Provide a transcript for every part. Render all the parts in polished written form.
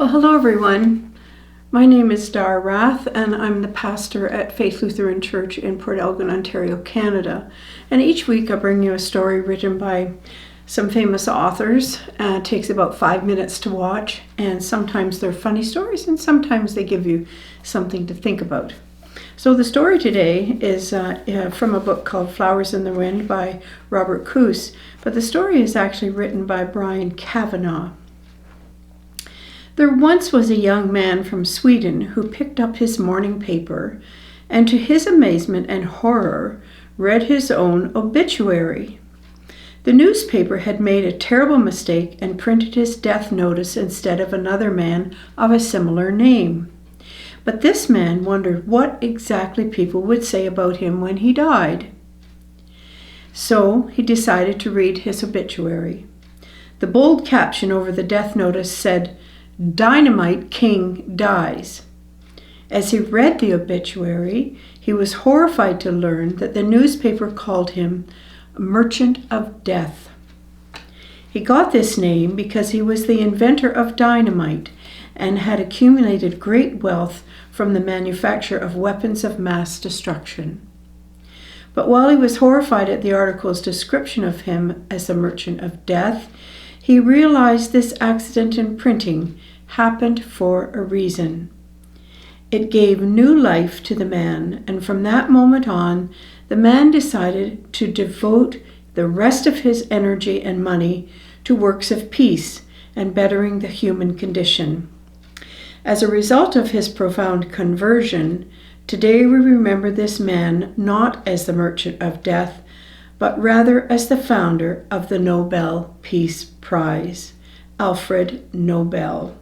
Well, hello everyone. My name is Dar Rath and I'm the pastor at Faith Lutheran Church in Port Elgin, Ontario, Canada. And each week I bring you a story written by some famous authors. It takes about 5 minutes to watch, and sometimes they're funny stories and sometimes they give you something to think about. So the story today is from a book called Flowers in the Wind by Robert Coos, but the story is actually written by Brian Kavanagh. There once was a young man from Sweden who picked up his morning paper and, to his amazement and horror, read his own obituary. The newspaper had made a terrible mistake and printed his death notice instead of another man of a similar name. But this man wondered what exactly people would say about him when he died. So he decided to read his obituary. The bold caption over the death notice said, "Dynamite King dies." As he read the obituary, he was horrified to learn that the newspaper called him Merchant of Death. He got this name because he was the inventor of dynamite and had accumulated great wealth from the manufacture of weapons of mass destruction. But while he was horrified at the article's description of him as the Merchant of Death, he realized this accident in printing happened for a reason. It gave new life to the man, and from that moment on, the man decided to devote the rest of his energy and money to works of peace and bettering the human condition. As a result of his profound conversion, today we remember this man not as the Merchant of Death, but rather as the founder of the Nobel Peace Prize, Alfred Nobel.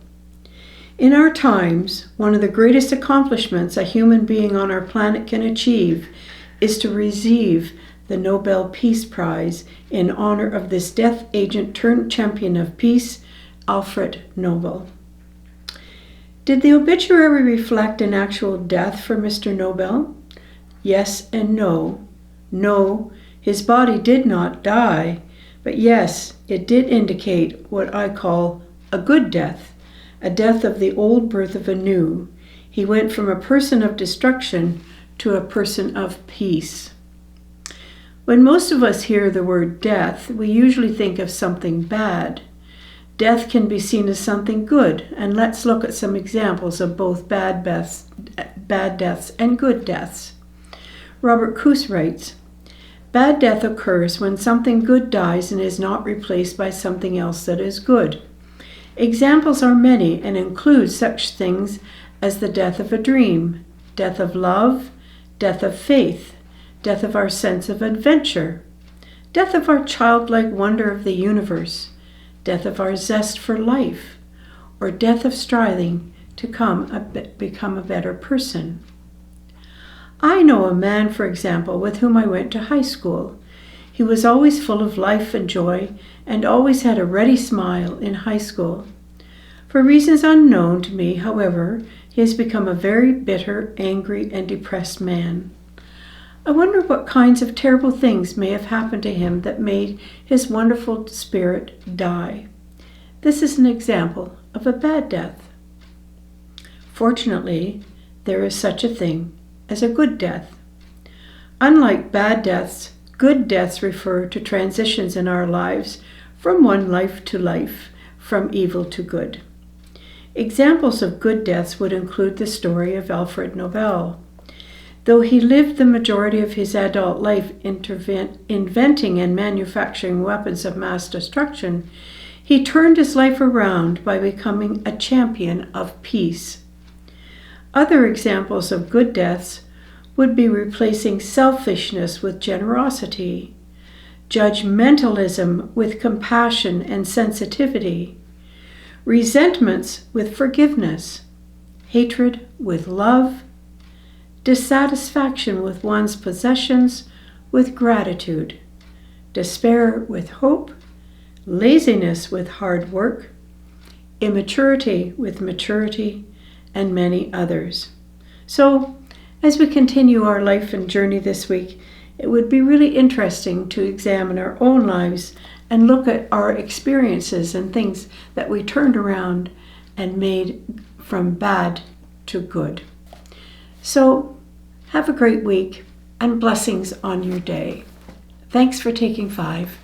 In our times, one of the greatest accomplishments a human being on our planet can achieve is to receive the Nobel Peace Prize in honor of this death agent turned champion of peace, Alfred Nobel. Did the obituary reflect an actual death for Mr. Nobel? Yes and no. No, his body did not die, but yes, it did indicate what I call a good death, a death of the old birth of a new. He went from a person of destruction to a person of peace. When most of us hear the word death, we usually think of something bad. Death can be seen as something good, and let's look at some examples of both bad deaths and good deaths. Robert Coos writes, "Bad death occurs when something good dies and is not replaced by something else that is good. Examples are many and include such things as the death of a dream, death of love, death of faith, death of our sense of adventure, death of our childlike wonder of the universe, death of our zest for life, or death of striving to become a better person." I know a man, for example, with whom I went to high school. He was always full of life and joy and always had a ready smile in high school. For reasons unknown to me, however, he has become a very bitter, angry, and depressed man. I wonder what kinds of terrible things may have happened to him that made his wonderful spirit die. This is an example of a bad death. Fortunately, there is such a thing as a good death. Unlike bad deaths, good deaths refer to transitions in our lives from one life to life, from evil to good. Examples of good deaths would include the story of Alfred Nobel. Though he lived the majority of his adult life inventing and manufacturing weapons of mass destruction, he turned his life around by becoming a champion of peace. Other examples of good deaths would be replacing selfishness with generosity, judgmentalism with compassion and sensitivity, resentments with forgiveness, hatred with love, dissatisfaction with one's possessions with gratitude, despair with hope, laziness with hard work, immaturity with maturity, and many others. So, as we continue our life and journey this week, it would be really interesting to examine our own lives and look at our experiences and things that we turned around and made from bad to good. So have a great week and blessings on your day. Thanks for taking 5.